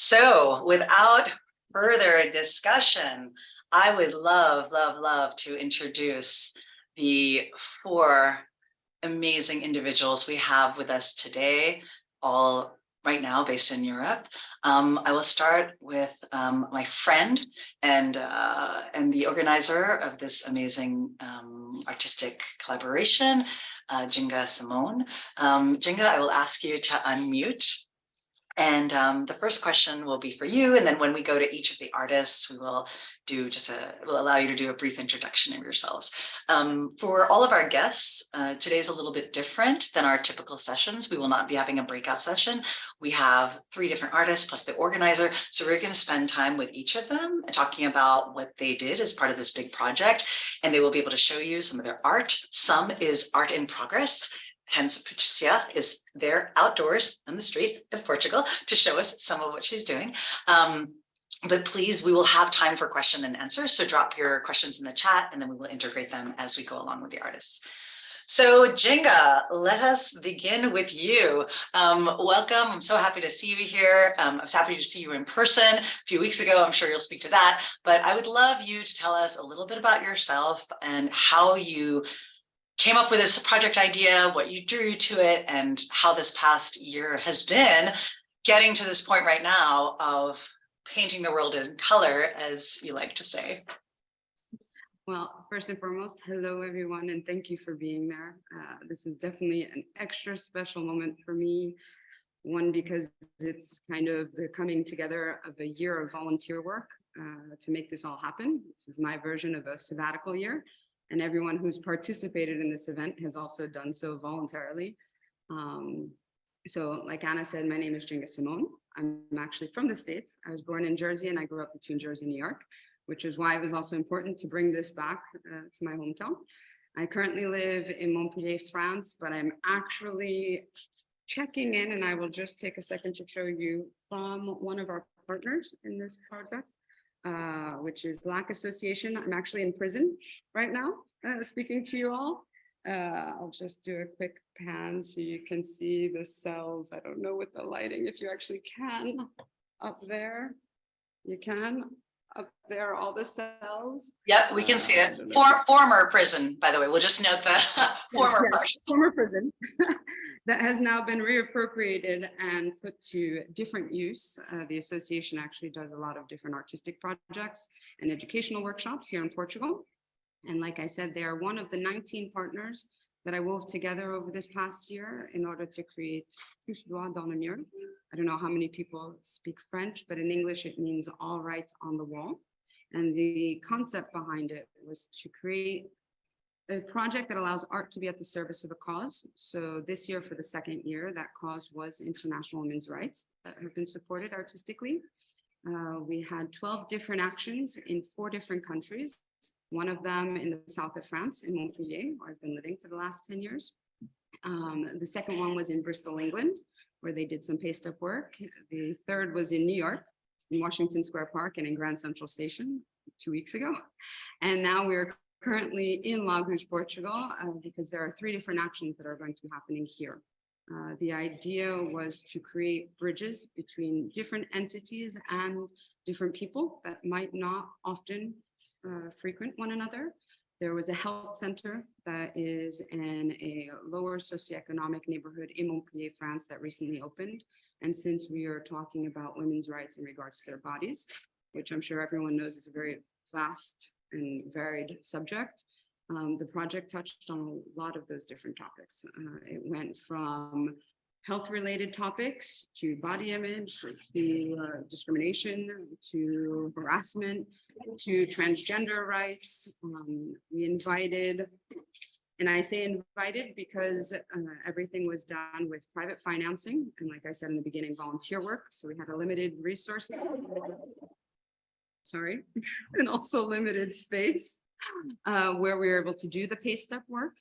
So without further discussion, I would love to introduce the four amazing individuals we have with us today, all right now based in Europe. I will start with my friend and the organizer of this amazing artistic collaboration, N'jinga Simone. N'jinga, I will ask you to unmute. And the first question will be for you. And then when we go to each of the artists, we will do we'll allow you to do a brief introduction of yourselves. For all of our guests, today's a little bit different than our typical sessions. We will not be having a breakout session. We have 3 different artists plus the organizer. So we're going to spend time with each of them talking about what they did as part of this big project. And they will be able to show you some of their art. Some is art in progress. Hence, Patricia is there outdoors on the street of Portugal to show us some of what she's doing. But please, we will have time for question and answer. So drop your questions in the chat and then we will integrate them as we go along with the artists. So N'jinga, let us begin with you. Welcome. I'm so happy to see you here. I was happy to see you in person a few weeks ago. I'm sure you'll speak to that. But I would love you to tell us a little bit about yourself and how you came up with this project idea, what you drew to it, and how this past year has been getting to this point right now of painting the world in color, as you like to say. Well, first and foremost, hello everyone, and thank you for being there. This is definitely an extra special moment for me. One, because it's kind of the coming together of a year of volunteer work to make this all happen. This is my version of a sabbatical year. And everyone who's participated in this event has also done so voluntarily. So like Anna said, my name is N'jinga Simone. I'm actually from the States. I was born in Jersey and I grew up between Jersey and New York, which is why it was also important to bring this back to my hometown. I currently live in Montpellier, France, but I'm actually checking in, and I will just take a second to show you from one of our partners in this project. Which is LAC Association. I'm actually in prison right now, speaking to you all. I'll just do a quick pan so you can see the cells. I don't know with the lighting, if you actually can, up there. You can, up there, all the cells. Yep, we can see it. Former prison, by the way, we'll just note that. Former prison that has now been reappropriated and put to different use. The association actually does a lot of different artistic projects and educational workshops here in Portugal. And like I said, they are one of the 19 partners that I wove together over this past year in order to create Tous, Droits dans le mur. I don't know how many people speak French, but in English it means all rights on the wall. And the concept behind it was to create a project that allows art to be at the service of a cause. So this year, for the 2nd year, that cause was international women's rights that have been supported artistically. We had 12 different actions in 4 different countries. One of them in the south of France, in Montpellier, where I've been living for the last 10 years. The second one was in Bristol, England, where they did some paste up work. The third was in New York, in Washington Square Park and in Grand Central Station 2 weeks ago. And now we're currently in Lagos, Portugal, because there are 3 different actions that are going to be happening here. The idea was to create bridges between different entities and different people that might not often frequent one another. There was a health center that is in a lower socioeconomic neighborhood in Montpellier, France, that recently opened. And since we are talking about women's rights in regards to their bodies, which I'm sure everyone knows is a very vast and varied subject, the project touched on a lot of those different topics. It went from health-related topics to body image, to discrimination, to harassment, to transgender rights. We invited, and I say invited because everything was done with private financing. And like I said in the beginning, volunteer work. So we had a limited resource, and also limited space where we were able to do the paste up work.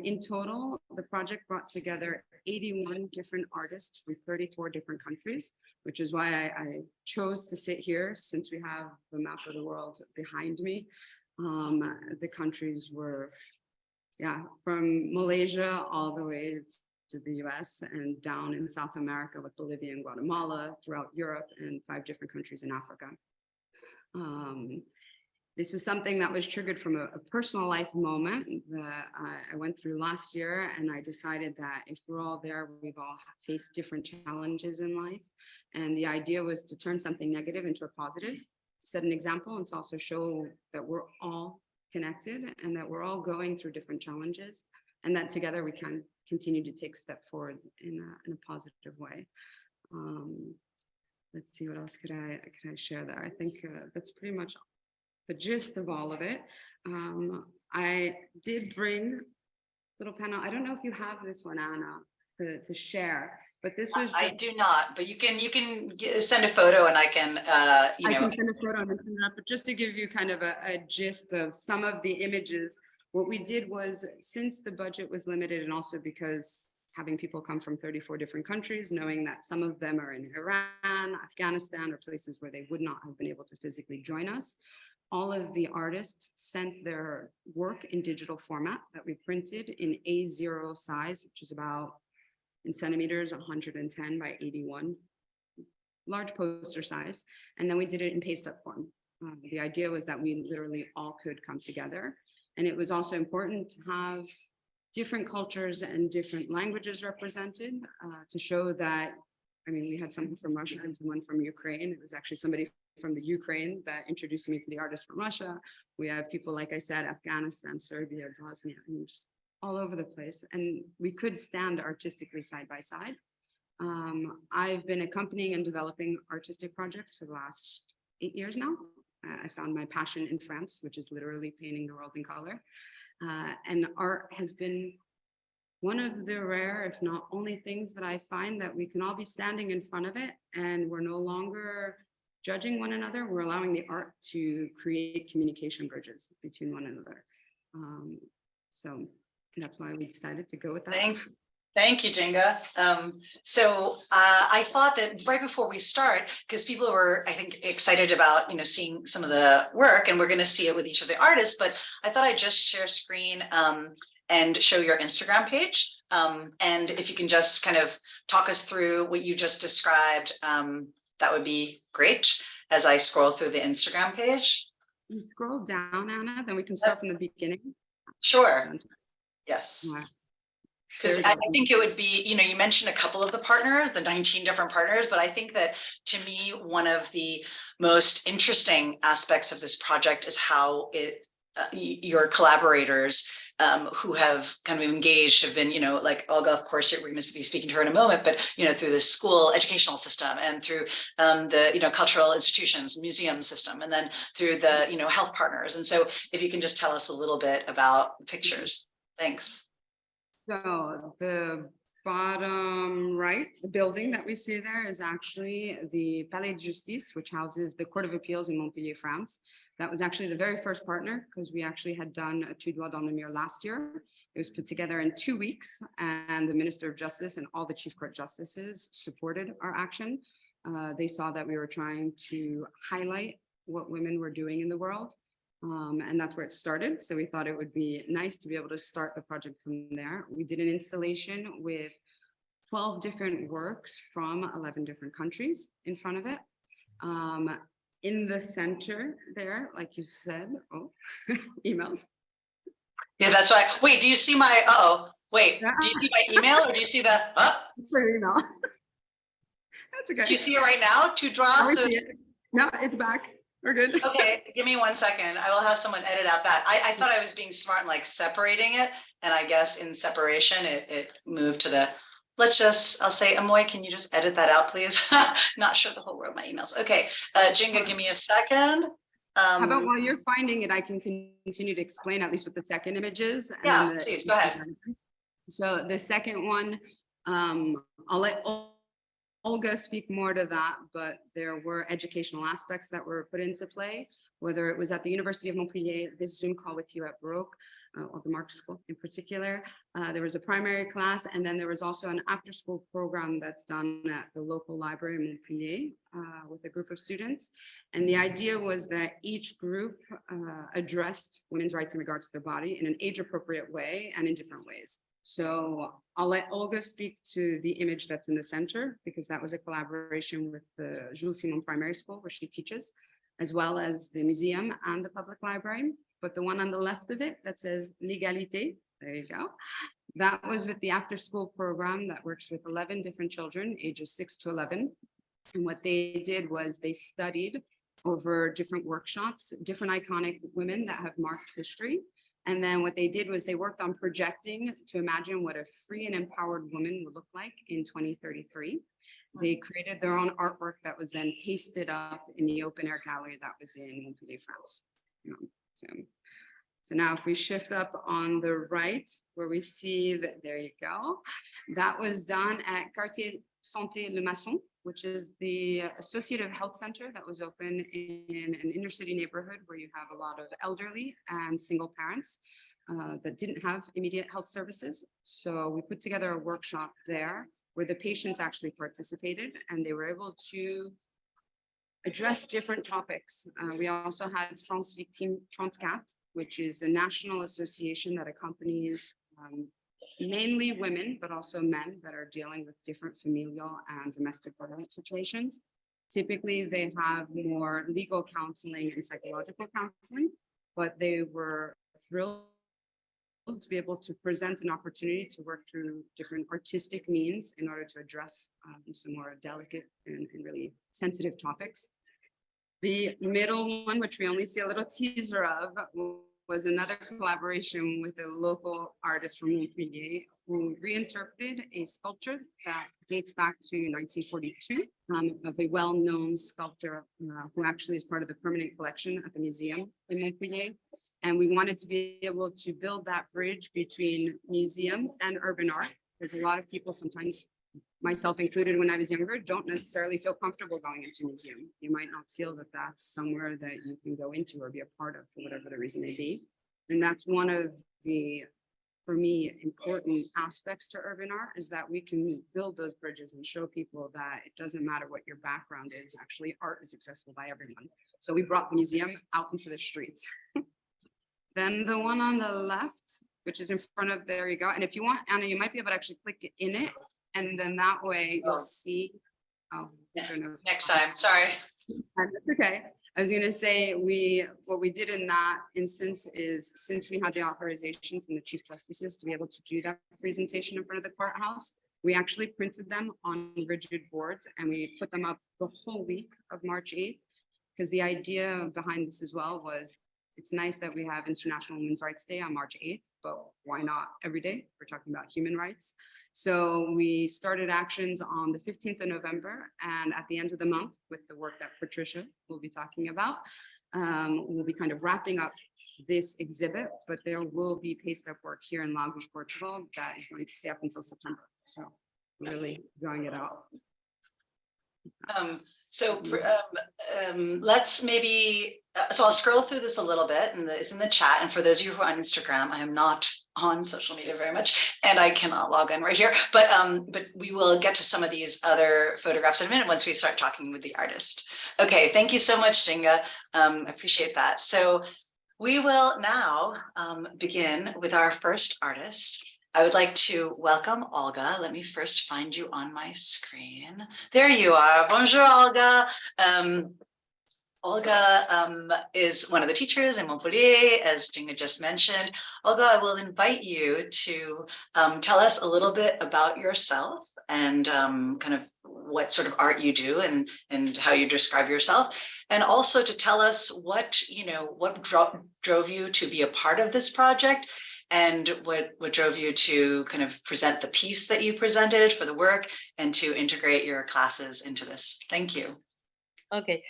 In total, the project brought together 81 different artists from 34 different countries, which is why I chose to sit here, since we have the map of the world behind me. The countries were, from Malaysia all the way of the US, and down in South America with Bolivia and Guatemala, throughout Europe, and 5 different countries in Africa. This was something that was triggered from a personal life moment that I went through last year, and I decided that if we're all there, we've all faced different challenges in life. And the idea was to turn something negative into a positive, to set an example, and to also show that we're all connected and that we're all going through different challenges, and that together we can continue to take a step forward in a positive way. Let's see, what else could I share there? I think that's pretty much the gist of all of it. I did bring a little panel. I don't know if you have this one, Anna, to share, but this was. I do not, but you can send a photo, and I can I can send a photo and send that, but just to give you kind of a gist of some of the images, what we did was, since the budget was limited, and also because having people come from 34 different countries, knowing that some of them are in Iran, Afghanistan, or places where they would not have been able to physically join us, all of the artists sent their work in digital format that we printed in A0 size, which is about, in centimeters, 110 by 81, large poster size. And then we did it in paste up form. The idea was that we literally all could come together. And it was also important to have different cultures and different languages represented, to show that, I mean, we had someone from Russia and someone from Ukraine. It was actually somebody from the Ukraine that introduced me to the artist from Russia. We have people, like I said, Afghanistan, Serbia, Bosnia, I mean, just all over the place. And we could stand artistically side by side. I've been accompanying and developing artistic projects for the last 8 years now. I found my passion in France, which is literally painting the world in color. And art has been one of the rare, if not only, things that I find that we can all be standing in front of it, and we're no longer judging one another. We're allowing the art to create communication bridges between one another. So that's why we decided to go with that. Thank you, N'jinga. So I thought that right before we start, because people were, I think, excited about, seeing some of the work, and we're going to see it with each of the artists, but I thought I'd just share screen and show your Instagram page. And if you can just kind of talk us through what you just described, that would be great as I scroll through the Instagram page. You scroll down, Anna, then we can start from the beginning. Sure. Yes. Because I think it would be, you mentioned a couple of the partners, the 19 different partners, but I think that, to me, one of the most interesting aspects of this project is how your collaborators who have kind of engaged have been, like Olga, of course, we're going to be speaking to her in a moment, but, through the school educational system, and through the, cultural institutions, museum system, and then through the, health partners. And so if you can just tell us a little bit about the pictures. Thanks. So the bottom right, the building that we see there is actually the Palais de Justice, which houses the Court of Appeals in Montpellier, France. That was actually the very first partner, because we actually had done a Tous, Droits dans le Mur last year. It was put together in 2 weeks, and the Minister of Justice and all the Chief Court Justices supported our action. They saw that we were trying to highlight what women were doing in the world. And that's where it started. So we thought it would be nice to be able to start the project from there. We did an installation with 12 different works from 11 different countries in front of it. In the center there, like you said, emails. Yeah, that's right. Wait, do you see my, wait, do you see my email, or do you see the, email? That's okay. Do you see it right now? To draw? So no, it's back. We're good. Okay, give me 1 second. I will have someone edit out that. I thought I was being smart and like separating it. And I guess in separation, it moved to the, I'll say, Amoy, can you just edit that out, please? Not sure the whole world, my emails. Okay, N'jinga, give me a second. How about while you're finding it, I can continue to explain at least what the second image is. Yeah, please, go ahead. So the second one, I'll let Olga speak more to that, but there were educational aspects that were put into play, whether it was at the University of Montpellier, this Zoom call with you at Baruch, or the Marxe school in particular. There was a primary class, and then there was also an after-school program that's done at the local library in Montpellier with a group of students. And the idea was that each group addressed women's rights in regards to their body in an age-appropriate way and in different ways. So I'll let Olga speak to the image that's in the center, because that was a collaboration with the Jules Simone Primary School, where she teaches, as well as the museum and the public library. But the one on the left of it that says L'égalité, there you go. That was with the after school program that works with 11 different children, ages 6 to 11. And what they did was they studied over different workshops, different iconic women that have marked history. And then what they did was they worked on projecting to imagine what a free and empowered woman would look like in 2033. They created their own artwork that was then pasted up in the open air gallery that was in Montpellier, France. So now if we shift up on the right, where we see that, there you go, that was done at Quartier Santé Le Maçon, which is the associative health center that was open in an inner city neighborhood where you have a lot of elderly and single parents that didn't have immediate health services. So we put together a workshop there where the patients actually participated and they were able to address different topics. We also had France Victime 34, which is a national association that accompanies mainly women, but also men that are dealing with different familial and domestic violence situations. Typically, they have more legal counseling and psychological counseling, but they were thrilled to be able to present an opportunity to work through different artistic means in order to address some more delicate and really sensitive topics. The middle one, which we only see a little teaser of, was another collaboration with a local artist from Montpellier who reinterpreted a sculpture that dates back to 1942 of a well-known sculptor who actually is part of the permanent collection at the museum in Montpellier. And we wanted to be able to build that bridge between museum and urban art, because a lot of people sometimes, myself included when I was younger, don't necessarily feel comfortable going into a museum. You might not feel that that's somewhere that you can go into or be a part of for whatever the reason may be. And that's one of the, for me, important aspects to urban art, is that we can build those bridges and show people that it doesn't matter what your background is, actually art is accessible by everyone. So we brought the museum out into the streets. Then the one on the left, which is in front of, there you go. And if you want, Anna, you might be able to actually click in it. And then that way you'll see. Oh, I don't know. Next time, sorry. That's okay. I was going to say, what we did in that instance is, since we had the authorization from the Chief Justices to be able to do that presentation in front of the courthouse, we actually printed them on rigid boards and we put them up the whole week of March 8th, because the idea behind this as well was, it's nice that we have International Women's Rights Day on March 8th, but why not every day? We're talking about human rights. So we started actions on the 15th of November, and at the end of the month, with the work that Patricia will be talking about, we'll be kind of wrapping up this exhibit, but there will be paste up work here in Lagos, Portugal, that is going to stay up until September. So really drawing it out. Let's maybe, so I'll scroll through this a little bit, and it's in the chat. And for those of you who are on Instagram, I am not on social media very much, and I cannot log in right here, but we will get to some of these other photographs in a minute once we start talking with the artist. Okay, thank you so much, N'jinga. Appreciate that. So we will now begin with our first artist. I would like to welcome Olga. Let me first find you on my screen. There you are. Bonjour, Olga. Olga is one of the teachers in Montpellier, as N'jinga just mentioned. Olga, I will invite you to tell us a little bit about yourself and kind of what sort of art you do and how you describe yourself, and also to tell us what drove you to be a part of this project, and what drove you to kind of present the piece that you presented for the work and to integrate your classes into this. Thank you. Okay.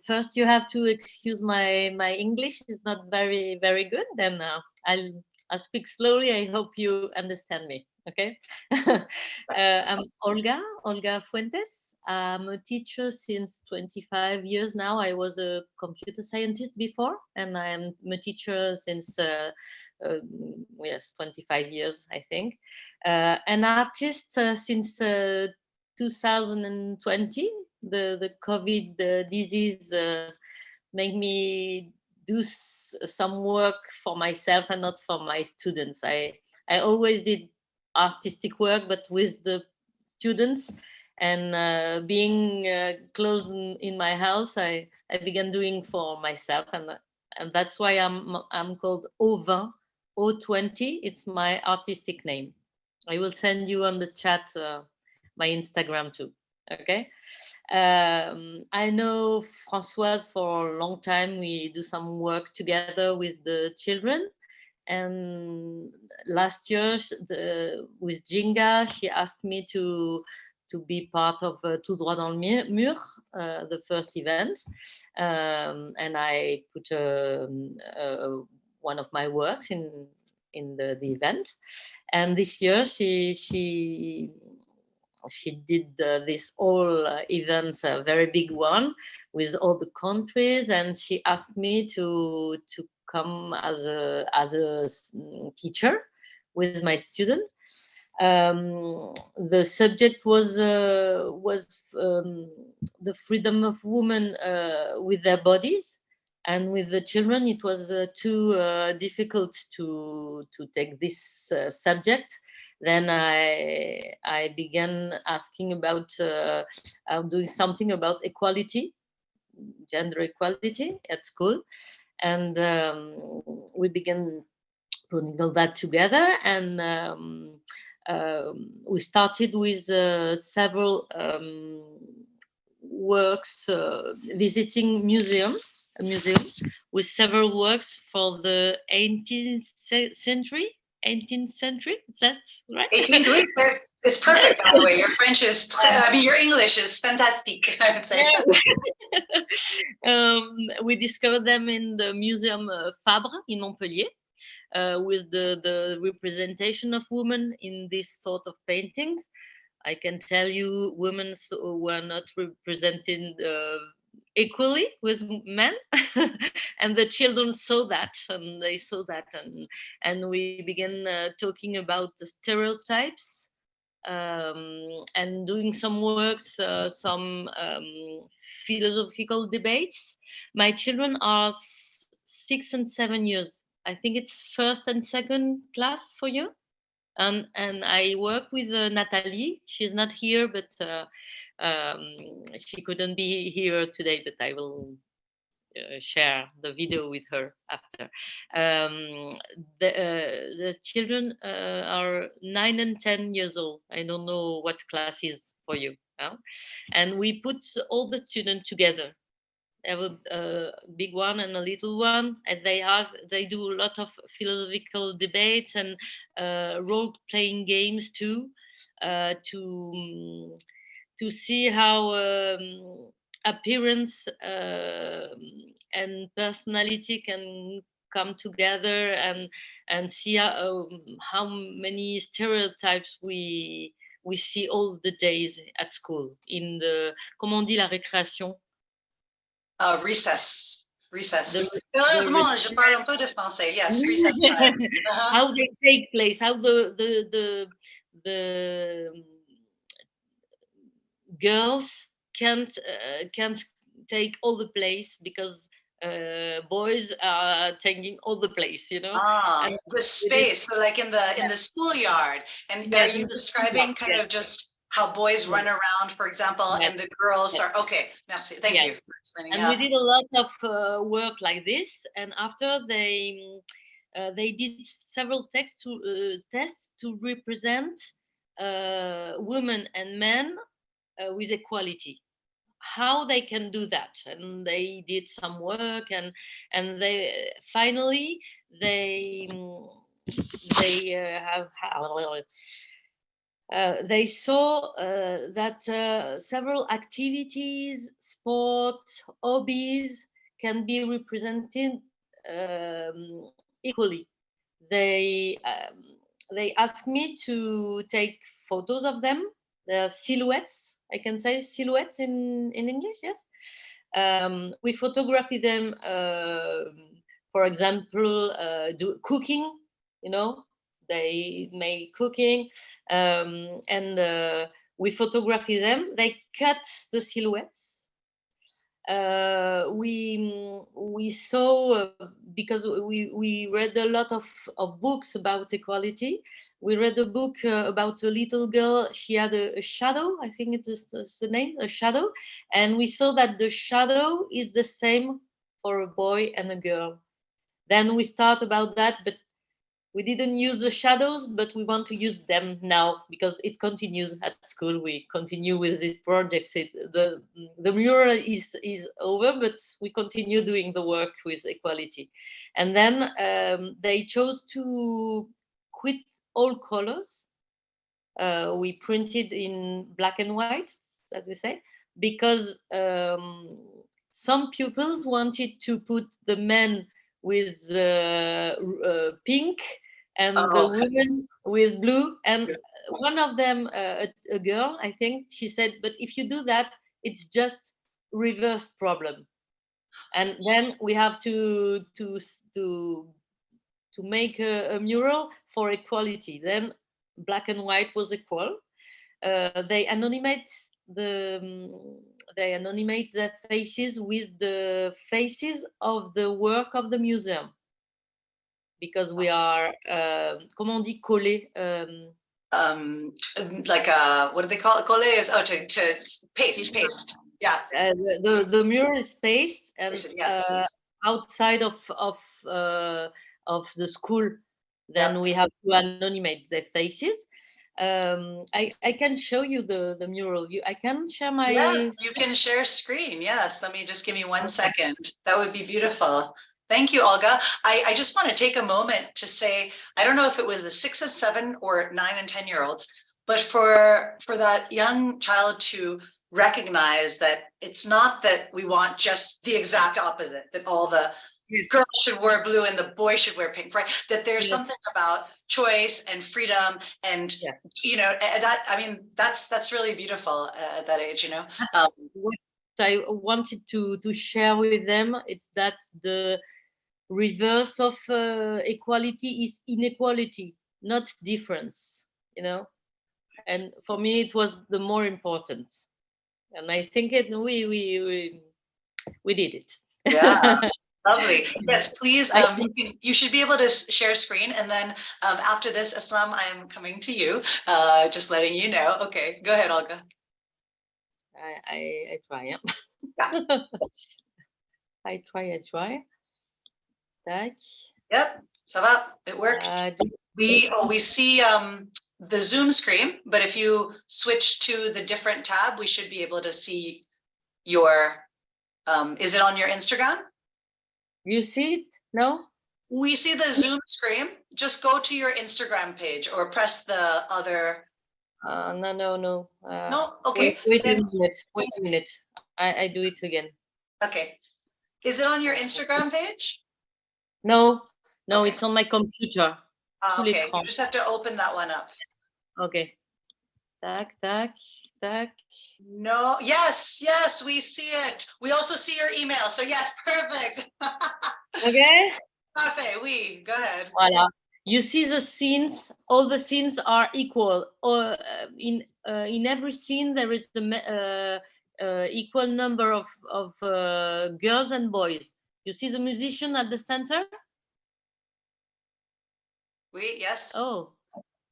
First, you have to excuse my English is not very good. Then I'll speak slowly. I hope you understand me. Okay. I'm Olga Fuentes. I'm a teacher since 25 years now. I was a computer scientist before, and I'm a teacher since yes, 25 years, I think. An artist since 2020. The COVID disease made me do some work for myself and not for my students. I I always did artistic work, but with the students, and being close in my house, I began doing for myself, and that's why I'm called Vingt, O20. It's my artistic name. I will send you on the chat my Instagram too. Okay. I know Françoise for a long time. We do some work together with the children. And last year, with N'jinga, she asked me to be part of Tous, Droits dans le mur, the first event, and I put one of my works in the event. And this year, she did this whole event, a very big one with all the countries, and she asked me to come as a teacher with my student. The subject was the freedom of women with their bodies, and with the children it was too difficult to take this subject. Then I began asking about doing something about equality, gender equality at school, and we began putting all that together, and we started with several works, visiting a museum with several works for the 18th century. 18th century, that's right. 18th weeks. It's perfect, by the way. Your French is, I mean, your English is fantastic, I would say. We discovered them in the Museum Fabre in Montpellier, with the representation of women in this sort of paintings. I can tell you, women were not represented equally with men, and the children saw that, and they saw that, and we began talking about the stereotypes, and doing some works, some philosophical debates. My children are 6 and 7 years. I think it's first and second class for you. And I work with Nathalie. She's not here, but she couldn't be here today, but I will share the video with her after. The children are 9 and 10 years old. I don't know what class is for you. And we put all the students together. They have a big one and a little one, and they do a lot of philosophical debates and role-playing games too, to see how appearance and personality can come together, and see how many stereotypes we see all the days at school in the, comment on dit, la récréation? Recess. Heureusement, je parle un peu de français. Yes, recess time. How they take place, how the girls can't take all the place, because boys are taking all the place, you know. And the space. So like in the schoolyard, and are you describing kind of just how boys run around, for example, and the girls are, okay, merci, thank you for explaining. And we did a lot of work like this, and after they did several tests to represent women and men with equality, how they can do that. And they did some work, and they finally they saw that several activities, sports, hobbies can be represented equally. They asked me to take photos of them, the silhouettes. I can say silhouettes in English, yes. We photographed them, for example, do cooking, you know. They make cooking, and we photographed them. They cut the silhouettes, we saw, because we read a lot of books about equality. We read a book about a little girl. She had a shadow, I think it's the name, a shadow. And we saw that the shadow is the same for a boy and a girl. Then we start about that, but we didn't use the shadows, but we want to use them now because it continues at school. We continue with this project. The mural is over, but we continue doing the work with equality. And then they chose to quit all colors. We printed in black and white, as we say, because some pupils wanted to put the men with pink and the women with blue. And one of them, a girl, I think, she said, but if you do that, it's just reverse problem. And then we have to make a mural for equality. Then black and white was equal. They anonymate their faces with the faces of the work of the museum, because we are comment on dit coller, like what do they call it? Coller is to paste. Yeah. The mural is pasted, and Yes. outside of the school, then we have to anonymate their faces. I can show you the mural. I can share my. Yes, you can share screen. Yes, let me just give me 1 second. That would be beautiful. Thank you, Olga. I just want to take a moment to say, I don't know if it was the 6 and 7 or 9 and 10-year-olds, but for that young child to recognize that it's not that we want just the exact opposite, that all the girls should wear blue and the boy should wear pink, right? That there's something about choice and freedom, and you know, that, I mean, that's really beautiful at that age, you know. What I wanted to share with them, it's that the reverse of equality is inequality, not difference, you know. And for me, it was the more important, and I think we did it. Yeah. Lovely. Yes, please. You should be able to share screen, and then after this, Islam, I am coming to you. Just letting you know. Okay, go ahead, Olga. I try. Yeah. I try. Tac. Yep. Ça va? It worked. We see the Zoom screen, but if you switch to the different tab, we should be able to see your. Is it on your Instagram? You see it? No? We see the Zoom screen. Just go to your Instagram page or press the other. No. No? Okay. Wait a minute. I do it again. Okay. Is it on your Instagram page? No, okay. It's on my computer. Okay, you just have to open that one up. Okay. Tac. No, yes, we see it. We also see your email. So yes, perfect. Okay. Parfait, oui, go ahead. Voilà. You see the scenes, all the scenes are equal. Or in every scene, there is the equal number of girls and boys. You see the musician at the center? Oui, yes. Oh,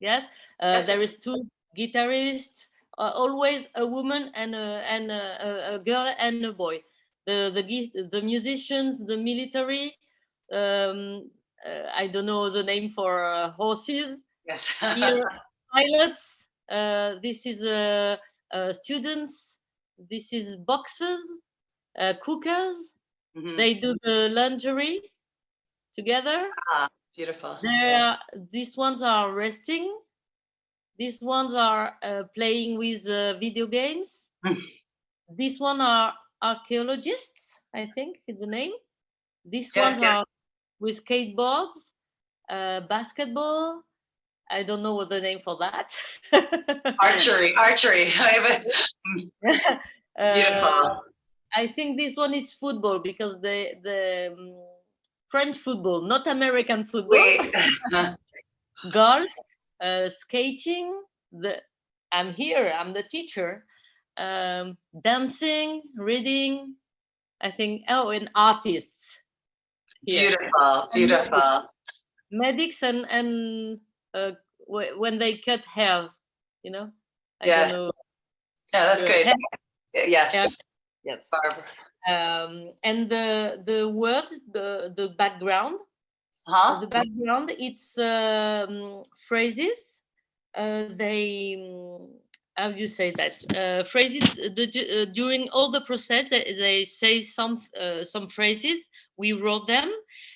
yes. There is 2 guitarists, always a woman and a girl and a boy. The musicians, the military, I don't know the name for horses. Yes. Here, pilots. This is students. This is boxers, cookers. Mm-hmm. They do the laundry together. Beautiful. These ones are resting. These ones are playing with video games. These ones are archaeologists, I think it's the name. These ones are with skateboards, basketball. I don't know what the name for that. Archery. Beautiful. I think this one is football, because the French football, not American football. Golf, skating. I'm here. I'm the teacher. Dancing, reading, I think, oh, and artists. Here. Beautiful, beautiful. Medics and when they cut hair, you know. I don't know. Yes. Yeah, that's the great. hair- Yes. Yes. Barbara. And the word, the background, Huh? the background, it's phrases. How do you say that? Phrases during all the process. They say some phrases. We wrote them,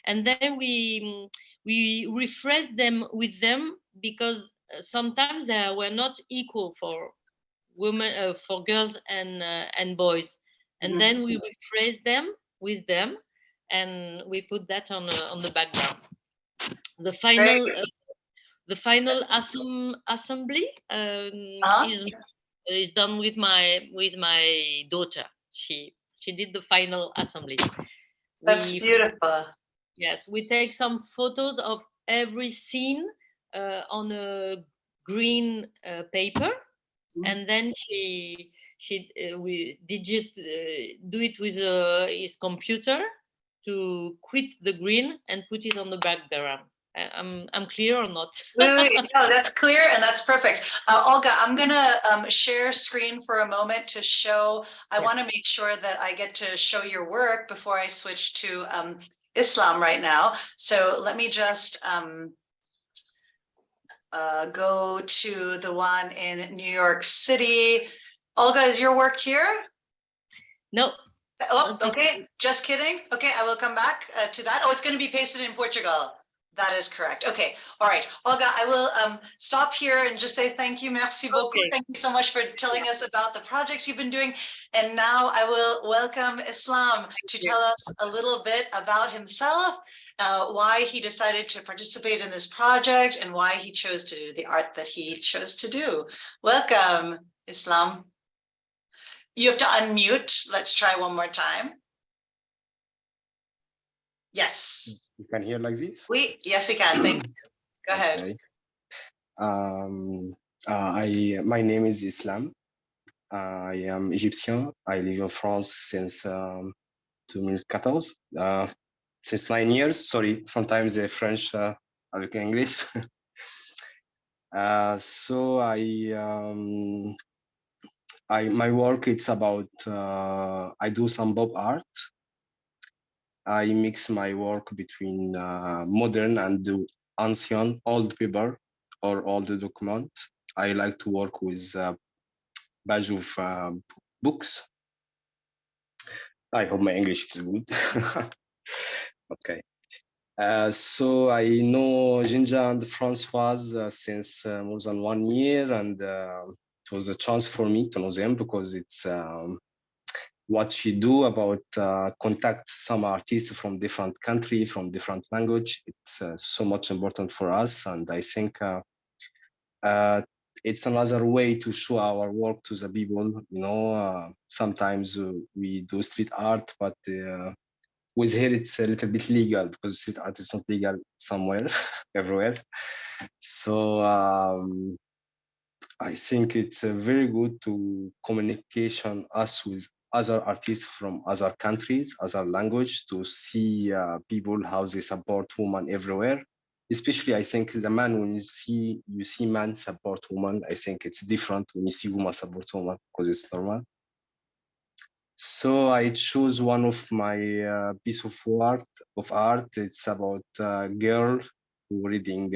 and then we rephrase them with them because sometimes they were not equal for women, for girls and boys, and then we rephrase them with them, and we put that on the background. The final Great. the final assembly is done with my daughter. She did the final assembly. That's beautiful. Yes, we take some photos of every scene on a green paper, and then we do it with his computer to quit the green and put it on the background. I'm clear or not? No, that's clear and that's perfect. Olga, I'm gonna share screen for a moment to show. I want to make sure that I get to show your work before I switch to Islam right now. So let me just go to the one in New York City. Olga, is your work here? No. Oh, okay. Just kidding. Okay, I will come back to that. Oh, it's going to be pasted in Portugal. That is correct. Okay. All right. Olga, I will stop here and just say thank you. Merci beaucoup. Okay. Thank you so much for telling us about the projects you've been doing. And now I will welcome Islam to tell us a little bit about himself, why he decided to participate in this project, and why he chose to do the art that he chose to do. Welcome, Islam. You have to unmute. Let's try one more time. Yes. You can hear like this? Yes, we can. Thank you. Go ahead. Okay. My name is Islam. I am Egyptian. I live in France since 2014. Since 9 years. Sorry, sometimes the French avec English. So my work, it's about I do some pop art. I mix my work between modern and the ancient, old paper or old document. I like to work with bunch of books. I hope my English is good. Okay. So I know N'jinga and Françoise since more than 1 year, and it was a chance for me to know them because it's what she do about contact some artists from different country, from different language. It's so much important for us, and I think it's another way to show our work to the people. You know, sometimes we do street art, but with here it's a little bit legal because street art is not legal somewhere, everywhere. So I think it's very good to communication us with other artists from other countries, other language, to see people how they support women everywhere. Especially, I think the man, when you see man support woman, I think it's different when you see woman support woman because it's normal. So I chose one of my piece of art. It's about a girl who reading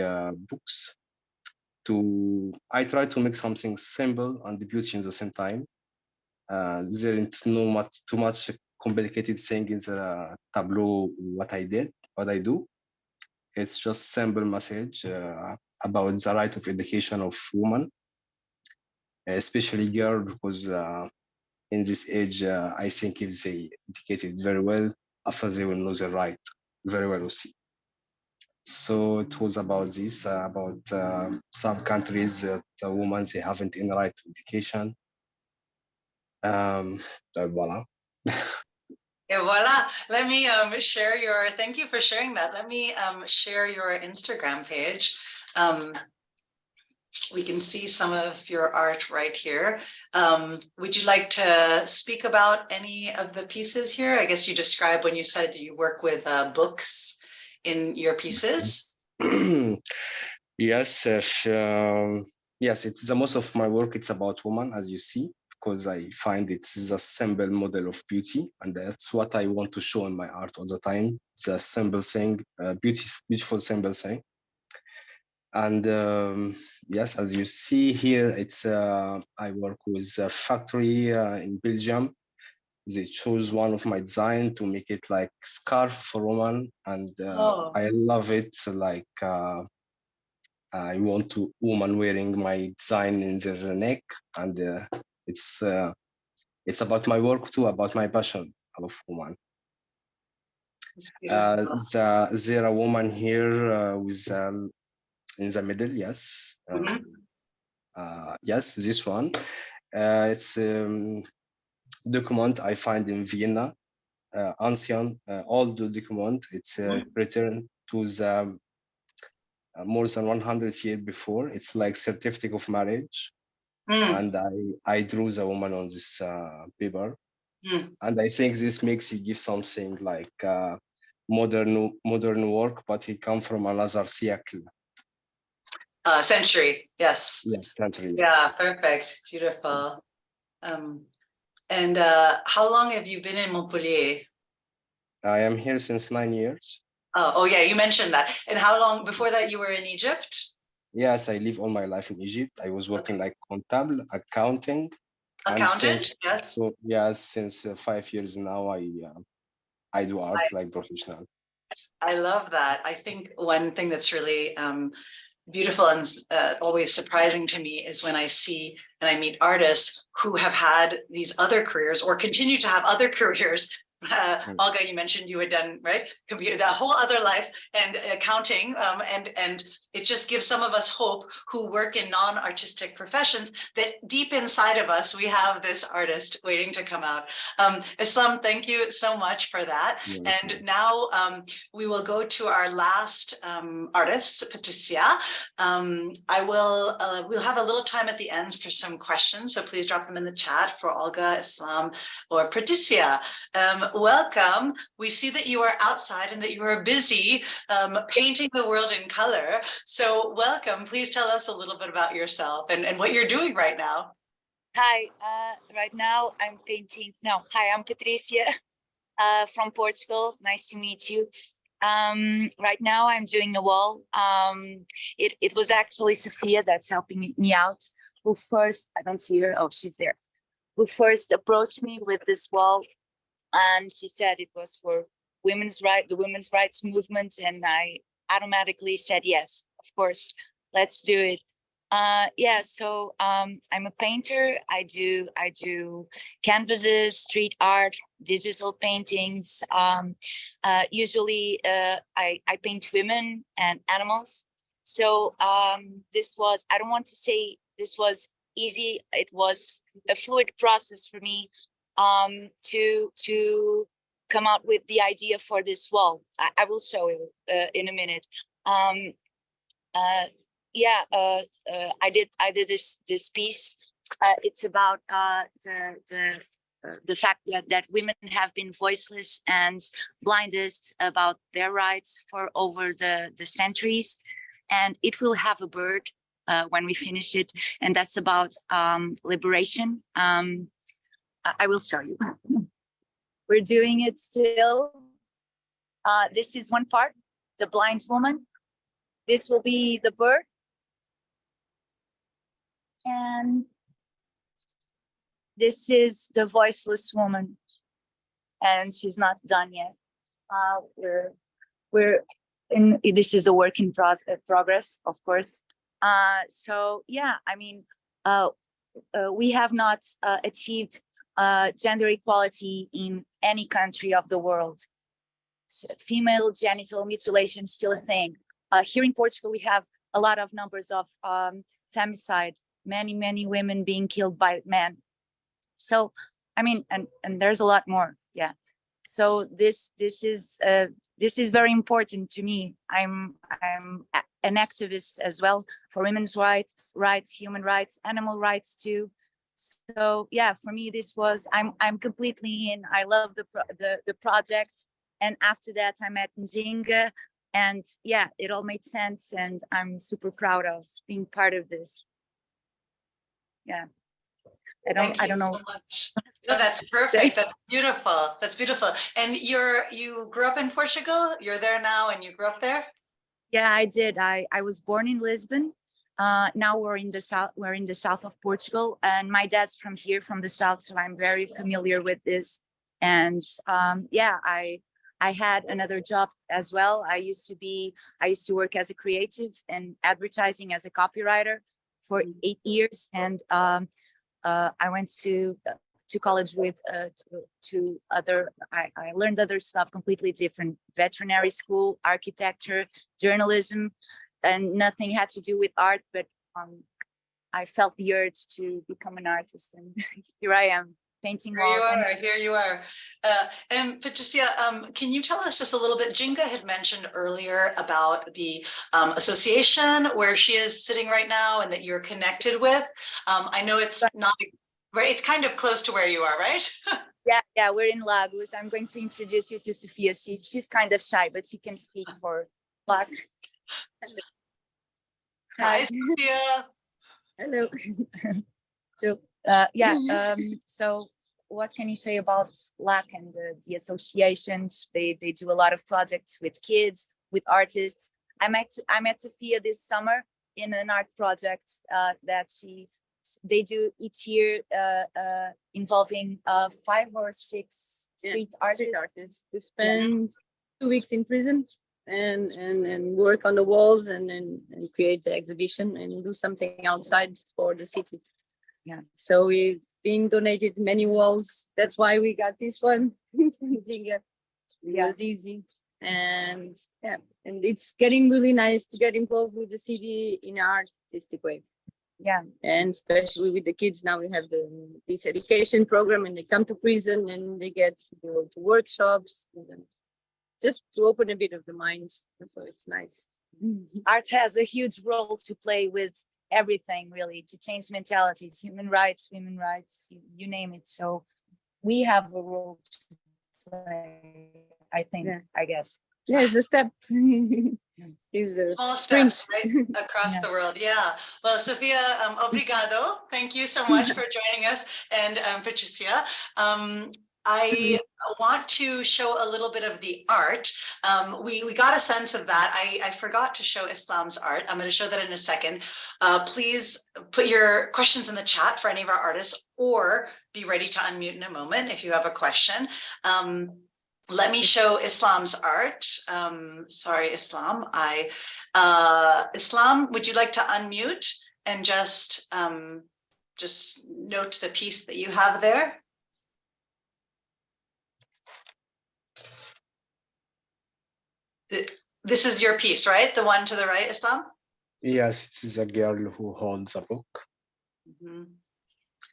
books. I try to make something simple and beautiful at the same time. There isn't too much complicated thing in the tableau. What I do. It's just simple message about the right of education of women, especially girl, because in this age, I think if they educated very well, after they will know the right very well aussi. So it was about this, about some countries that women, they haven't any right to education. Voila. Yeah, voila. Let me share your, thank you for sharing that. Let me share your Instagram page. we can see some of your art right here. Would you like to speak about any of the pieces here? I guess you described when you said that you work with books in your pieces. Yes, yes, it's the most of my work. It's about women, as you see, because I find it's a symbol model of beauty, and that's what I want to show in my art all the time. It's a symbol thing, beautiful symbol thing. And yes, as you see here, it's I work with a factory in Belgium. They chose one of my design to make it like scarf for woman, and I love it. Like I want to woman wearing my design in their neck, and it's about my work too, about my passion of woman. There a woman here with in the middle, yes. Yes, this one. It's document I find in Vienna, ancient, old document. It's returned to the more than 100 years before. It's like certificate of marriage. And I drew the woman on this paper. And I think this makes it give something like modern work, but it come from another cycle. Century, yes. Yes, century, yes. Yeah, perfect, beautiful. And how long have you been in Montpellier? I am here since 9 years. Oh yeah, you mentioned that. And how long before that you were in Egypt? Yes, I live all my life in Egypt. I was working like comptable, accounting. Accountant, yes. So yes, since 5 years now, I do art like professional. I love that. I think one thing that's really beautiful and always surprising to me is when I see and I meet artists who have had these other careers or continue to have other careers. Olga, you mentioned you had done, right, computer, that whole other life and accounting, and it just gives some of us hope who work in non-artistic professions that deep inside of us we have this artist waiting to come out. Islam, thank you so much for that. And now we will go to our last artist, Patricia. We'll have a little time at the end for some questions, so please drop them in the chat for Olga, Islam, or Patricia. Welcome. We see that you are outside and that you are busy painting the world in color. So welcome. Please tell us a little bit about yourself and what you're doing right now. Hi, right now I'm painting. Hi, I'm Patricia from Portugal. Nice to meet you. Right now I'm doing a wall. It was actually Sophia that's helping me out, who first, I don't see her, oh, she's there, who first approached me with this wall. And she said it was for the women's rights movement. And I automatically said, yes, of course, let's do it. Yeah, so I'm a painter. I do canvases, street art, digital paintings. Usually I paint women and animals. So this was, I don't want to say this was easy. It was a fluid process for me to come out with the idea for this wall. I will show you in a minute. I did this piece. It's about the fact that women have been voiceless and blinded about their rights for over the centuries, and it will have a bird when we finish it, and that's about liberation. I will show you. We're doing it still. This is one part, the blind woman. This will be the bird. And this is the voiceless woman. And she's not done yet. This is a work in progress, of course. So yeah, I mean, we have not achieved gender equality in any country of the world. Female genital mutilation is still a thing. Here in Portugal, we have a lot of numbers of femicide, many women being killed by men. So, I mean, and there's a lot more, yeah. So this is very important to me. I'm an activist as well for women's rights, human rights, animal rights too. So yeah, for me this was I'm completely in. I love the project, and after that I met N'jinga, and yeah, it all made sense, and I'm super proud of being part of this. Yeah, I don't know. So much. No, that's perfect. That's beautiful. That's beautiful. And you grew up in Portugal? You're there now and you grew up there? Yeah, I did. I was born in Lisbon. Now we're in the south. We're in the south of Portugal, and my dad's from here, from the south, so I'm very familiar with this. And yeah, I had another job as well. I used to work as a creative and advertising as a copywriter for 8 years, and I went to college with I learned other stuff completely different: veterinary school, architecture, journalism, and nothing had to do with art. But I felt the urge to become an artist, and here I am painting walls. Here you are. And Patricia, can you tell us just a little bit? N'jinga had mentioned earlier about the association where she is sitting right now and that you're connected with. I know it's not right. It's kind of close to where you are, right? Yeah, we're in Lagos. I'm going to introduce you to Sophia. She's kind of shy, but she can speak for Lagos. Hi, Sophia. Hello. So so what can you say about LAC and the associations? They do a lot of projects with kids, with artists. I met Sophia this summer in an art project that they do each year involving 5 or 6 street artists to spend 2 weeks in prison and work on the walls and create the exhibition and do something outside for the city. Yeah. So we've been donated many walls. That's why we got this one. It was easy. And yeah, and it's getting really nice to get involved with the city in an artistic way. Yeah, and especially with the kids now, we have this education program, and they come to prison and they get to go to workshops, and just to open a bit of the minds. So it's nice. Art has a huge role to play with everything, really, to change mentalities, human rights, women's rights, you name it. So we have a role to play, I think. Yeah. I guess. Yeah, it's a step. Small steps, right, across the world. Yeah. Well, Sophia, obrigado. Thank you so much for joining us, and Patricia. I want to show a little bit of the art. We got a sense of that. I forgot to show Islam's art. I'm going to show that in a second. Please put your questions in the chat for any of our artists, or be ready to unmute in a moment if you have a question. Let me show Islam's art. Sorry, Islam. Islam, would you like to unmute and just note the piece that you have there? This is your piece, right? The one to the right, Islam? Yes, it is a girl who holds a book. Mm-hmm.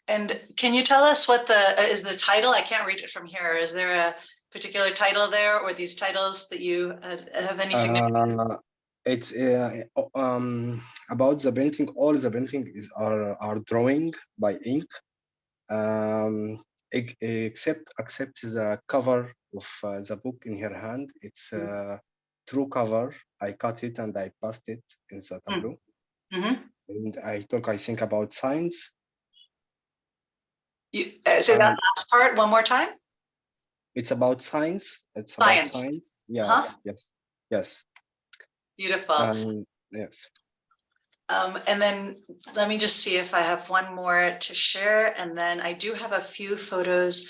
And can you tell us what is the title? I can't read it from here. Is there a particular title there, or these titles that you have any significance? It's about the painting. All the painting are drawing by ink, except the cover of the book in her hand. It's true cover. I cut it and I passed it in the tableau. Mm-hmm. And I think about science. You say that last part one more time. It's about science. It's Science. About science. Yes, yes. Beautiful. Yes. And then let me just see if I have one more to share. And then I do have a few photos.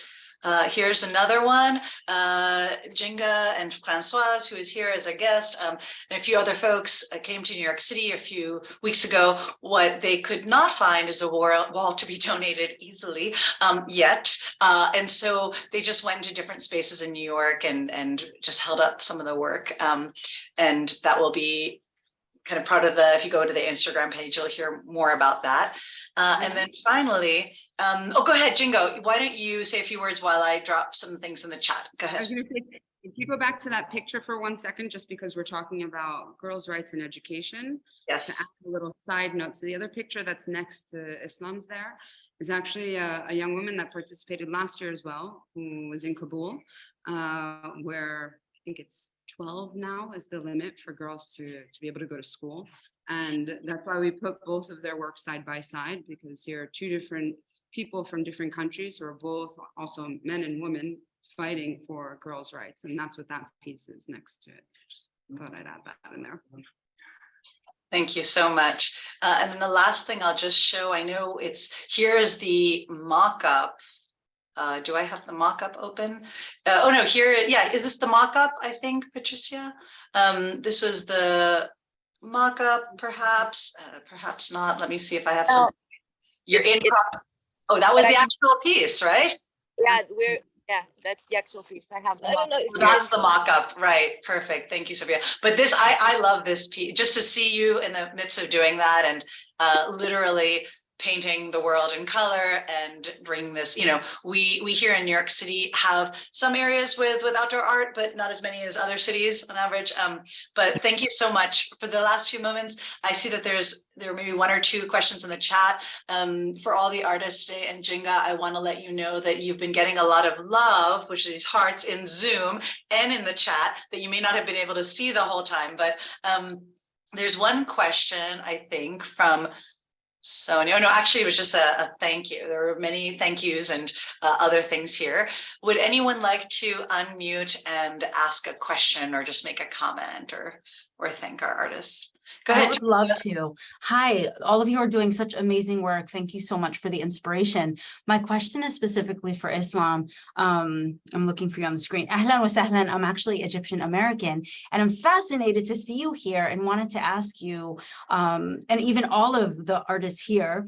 Here's another one. N'jinga and Francoise, who is here as a guest, and a few other folks came to New York City a few weeks ago. What they could not find is a wall to be donated easily yet. And so they just went into different spaces in New York and just held up some of the work. And that will be kind of proud of the, if you go to the Instagram page, you'll hear more about that. And then finally, oh, go ahead, Jingo. Why don't you say a few words while I drop some things in the chat? Go I ahead. was going to say, if you go back to that picture for 1 second, just because we're talking about girls' rights and education, to Yes. add a little side note. So the other picture that's next to Islam's there is actually a young woman that participated last year as well, who was in Kabul, where I think it's 12 now is the limit for girls to be able to go to school. And that's why we put both of their work side by side, because here are two different people from different countries who are both also men and women fighting for girls' rights. And that's what that piece is next to it. Just thought I'd add that in there. Thank you so much. And then the last thing I'll just show, I know it's, here is the mock-up. Do I have the mock-up open? Oh no, here, yeah, is this the mock-up, I think, Patricia? This was the mock-up, perhaps, perhaps not. Let me see if I have some. You're in. Oh, that was the actual piece, right? Yeah, that's the actual piece. I have. I don't know. That's the mock-up, right? Perfect. Thank you, Sophia. But this, I love this piece. Just to see you in the midst of doing that and literally painting the world in color and bring this, you know, we here in New York City have some areas with outdoor art, but not as many as other cities on average. But thank you so much for the last few moments. I see that there may be 1 or 2 questions in the chat. For all the artists today, and N'jinga, I want to let you know that you've been getting a lot of love, which is these hearts in Zoom and in the chat that you may not have been able to see the whole time. But there's one question, I think, from Sonia. Oh, no, actually, it was just a thank you. There were many thank yous and other things here. Would anyone like to unmute and ask a question or just make a comment or thank our artists? Go ahead. I would love to. Hi, all of you are doing such amazing work. Thank you so much for the inspiration. My question is specifically for Islam. I'm looking for you on the screen. Ahlan wa sahlan. I'm actually Egyptian American, and I'm fascinated to see you here and wanted to ask you, and even all of the artists here,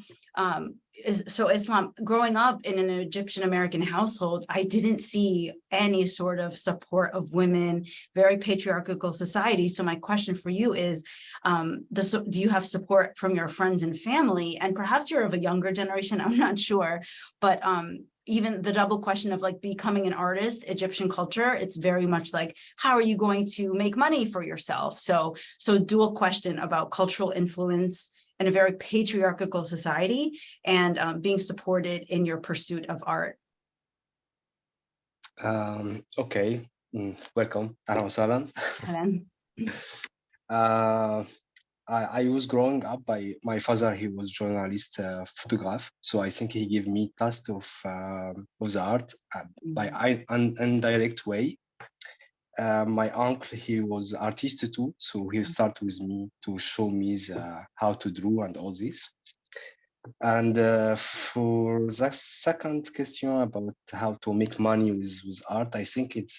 so Islam, growing up in an Egyptian American household, I didn't see any sort of support of women, very patriarchal society. So my question for you is, do you have support from your friends and family? And perhaps you're of a younger generation, I'm not sure, but even the double question of like becoming an artist, Egyptian culture, it's very much like, how are you going to make money for yourself? So dual question about cultural influence in a very patriarchal society and being supported in your pursuit of art. Okay, welcome. Ahlan wa sahlan. I was growing up by my father. He was journalist, photographer. So I think he gave me taste of the art by an indirect way. My uncle, he was artist too, so he started with me to show me how to draw and all this. And for the second question about how to make money with art, I think it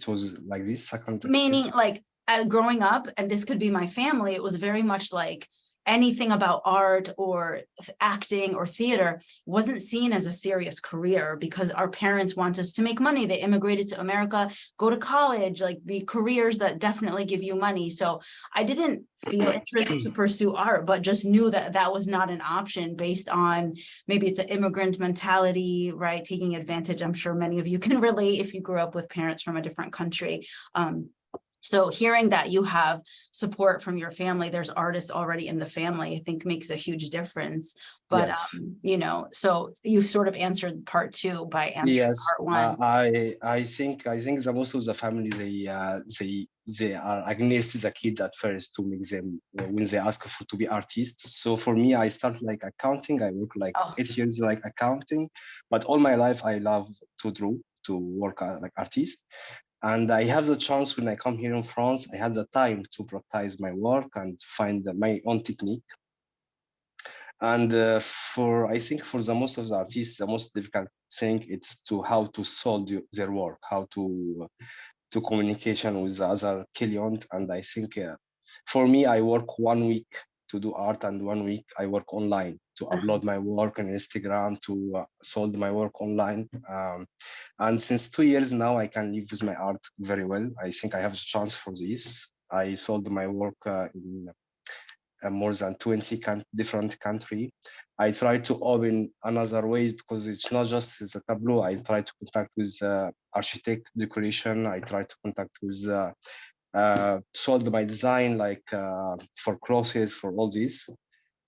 was like this second. Meaning, like growing up, and this could be my family, it was very much like anything about art or acting or theater wasn't seen as a serious career because our parents want us to make money. They immigrated to America, go to college, like be careers that definitely give you money. So I didn't feel interest to pursue art, but just knew that that was not an option based on maybe it's an immigrant mentality, right? Taking advantage. I'm sure many of you can relate if you grew up with parents from a different country. So hearing that you have support from your family, there's artists already in the family, I think makes a huge difference. But, yes. You know, so you sort of answered part 2 by answering part 1. I think the most of the family, they are against the kids at first to make them, when they ask to be artists. So for me, I started like accounting. I work like 8 years like accounting, but all my life I love to draw, to work like artist. And I have the chance when I come here in France, I have the time to practice my work and find my own technique. And I think for the most of the artists, the most difficult thing is how to solve their work, how to communication with the other client. And I think for me, I work 1 week to do art and 1 week I work online to upload my work on Instagram, to sold my work online. And since 2 years now, I can live with my art very well. I think I have a chance for this. I sold my work in more than 20 different countries. I try to open another ways because it's not just the tableau. I try to contact with architect, decoration. I try to contact with sold my design, like for clothes, for all this.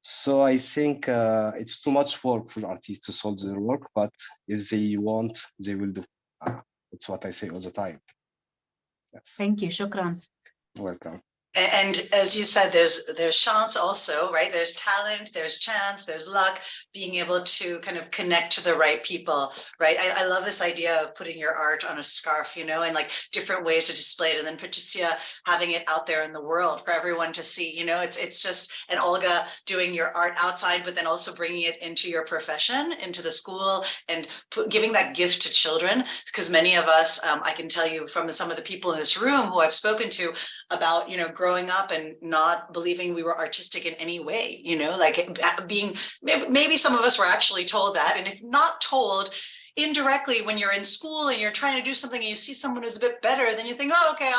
So I think it's too much work for artists to solve their work, but if they want, they will do. That's what I say all the time. Yes. Thank you. Shukran. Welcome. And as you said, there's chance also, right? There's talent, there's chance, there's luck, being able to kind of connect to the right people, right? I love this idea of putting your art on a scarf, you know, and like different ways to display it. And then Patricia having it out there in the world for everyone to see, you know, it's just, and Olga doing your art outside, but then also bringing it into your profession, into the school, and giving that gift to children. Because many of us, I can tell you from some of the people in this room who I've spoken to about, you know, growing up and not believing we were artistic in any way, you know, like being, maybe some of us were actually told that. And if not told, indirectly, when you're in school and you're trying to do something and you see someone who's a bit better, then you think, oh, okay,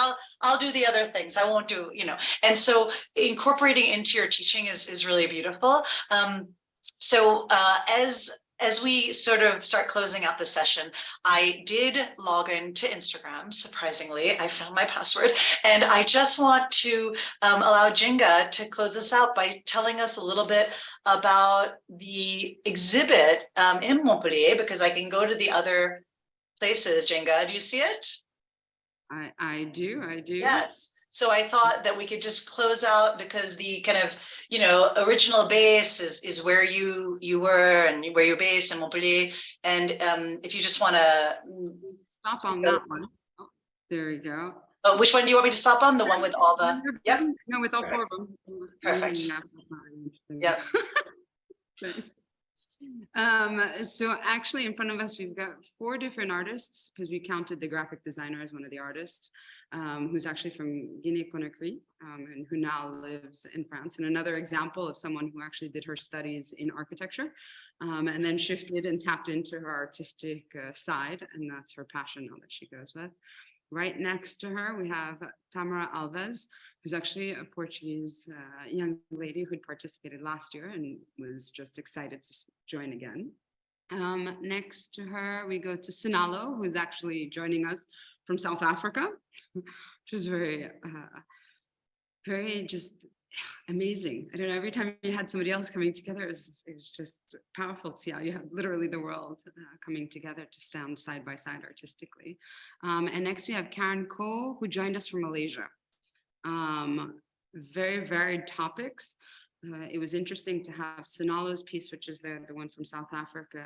I'll do the other things. I won't do, you know. And so incorporating into your teaching is really beautiful. So as we sort of start closing out the session, I did log into Instagram, surprisingly. I found my password, and I just want to allow N'jinga to close us out by telling us a little bit about the exhibit in Montpellier, because I can go to the other places. N'jinga, do you see it? I do. Yes. So I thought that we could just close out, because the kind of, you know, original base is where you were and where you're based in Montpellier. And if you just want to stop on that one. Oh, there you go. Oh, which one do you want me to stop on? The one with all the, yep. No, with all four of them. Perfect. Yep. So actually in front of us, we've got 4 different artists, because we counted the graphic designer as one of the artists, who's actually from Guinea-Conakry, and who now lives in France. And another example of someone who actually did her studies in architecture, and then shifted and tapped into her artistic side. And that's her passion now that she goes with. Right next to her, we have Tamara Alves, who's actually a Portuguese young lady who had participated last year and was just excited to join again. Next to her, we go to Sinalo, who's actually joining us from South Africa, which is very just amazing. I don't know, every time you had somebody else coming together, it was just powerful to see how you have literally the world coming together to sound side by side artistically. And next we have Karen Ko, who joined us from Malaysia. Very varied topics. It was interesting to have Sinalo's piece, which is the one from South Africa,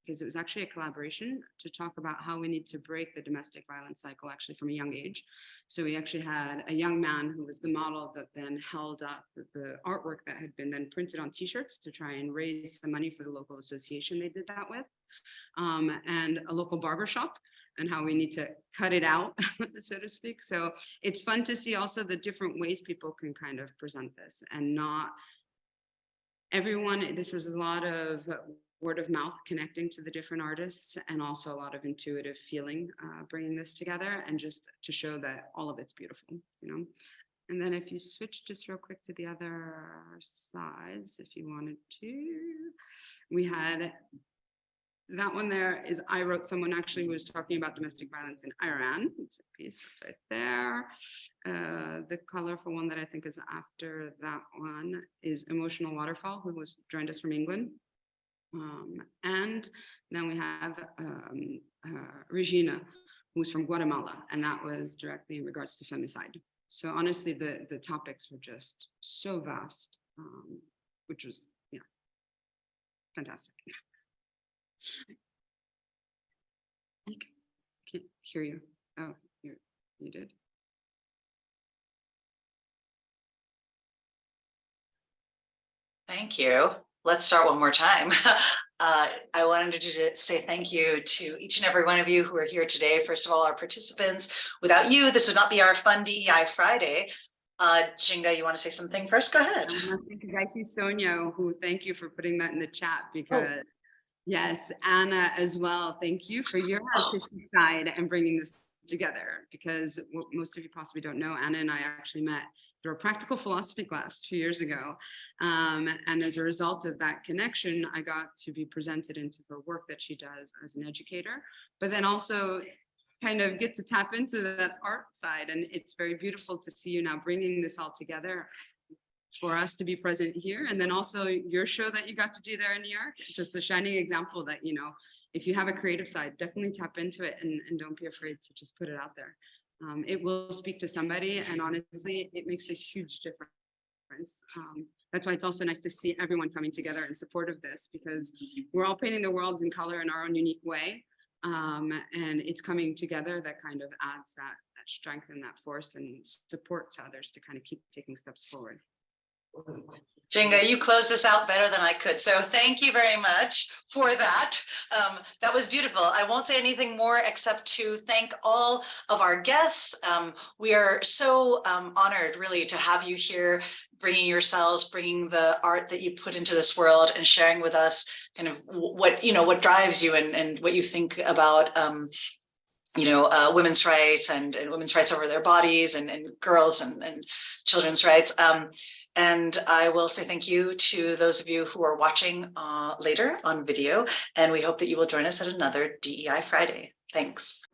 because it was actually a collaboration to talk about how we need to break the domestic violence cycle actually from a young age. So we actually had a young man who was the model that then held up the artwork that had been then printed on t-shirts to try and raise some money for the local association they did that with, and a local barbershop, and how we need to cut it out, so to speak. So it's fun to see also the different ways people can kind of present this, and not everyone, this was a lot of word of mouth connecting to the different artists, and also a lot of intuitive feeling bringing this together, and just to show that all of it's beautiful, you know. And then if you switch just real quick to the other sides, if you wanted to, we had that one there is I Wrote Someone actually who was talking about domestic violence in Iran. It's a piece that's right there. The colorful one that I think is after that one is Emotional Waterfall, who was joined us from England. And then we have Regina, who's from Guatemala, and that was directly in regards to femicide. So honestly, the topics were just so vast, which was, yeah, fantastic. I can't hear you. Oh, you did. Thank you. Let's start one more time. I wanted to say thank you to each and every one of you who are here today. First of all, our participants. Without you, this would not be our fun DEI Friday. N'jinga, you want to say something first? Go ahead. Because I see Sonia, who thank you for putting that in the chat, because yes, Anna as well. Thank you for your artistic side and bringing this together, because what most of you possibly don't know, Anna and I actually met through a practical philosophy class 2 years ago. And as a result of that connection, I got to be presented into her work that she does as an educator, but then also kind of get to tap into that art side. And it's very beautiful to see you now bringing this all together for us to be present here. And then also your show that you got to do there in New York, just a shining example that, you know, if you have a creative side, definitely tap into it and don't be afraid to just put it out there. It will speak to somebody, and honestly, it makes a huge difference. That's why it's also nice to see everyone coming together in support of this, because we're all painting the world in color in our own unique way. And it's coming together that kind of adds that strength and that force and support to others to kind of keep taking steps forward. N'jinga, you closed us out better than I could. So thank you very much for that. That was beautiful. I won't say anything more except to thank all of our guests. We are so honored really to have you here, bringing yourselves, bringing the art that you put into this world and sharing with us kind of what, you know, what drives you and what you think about women's rights and women's rights over their bodies and girls and children's rights. And I will say thank you to those of you who are watching later on video, and we hope that you will join us at another DEI Friday. Thanks.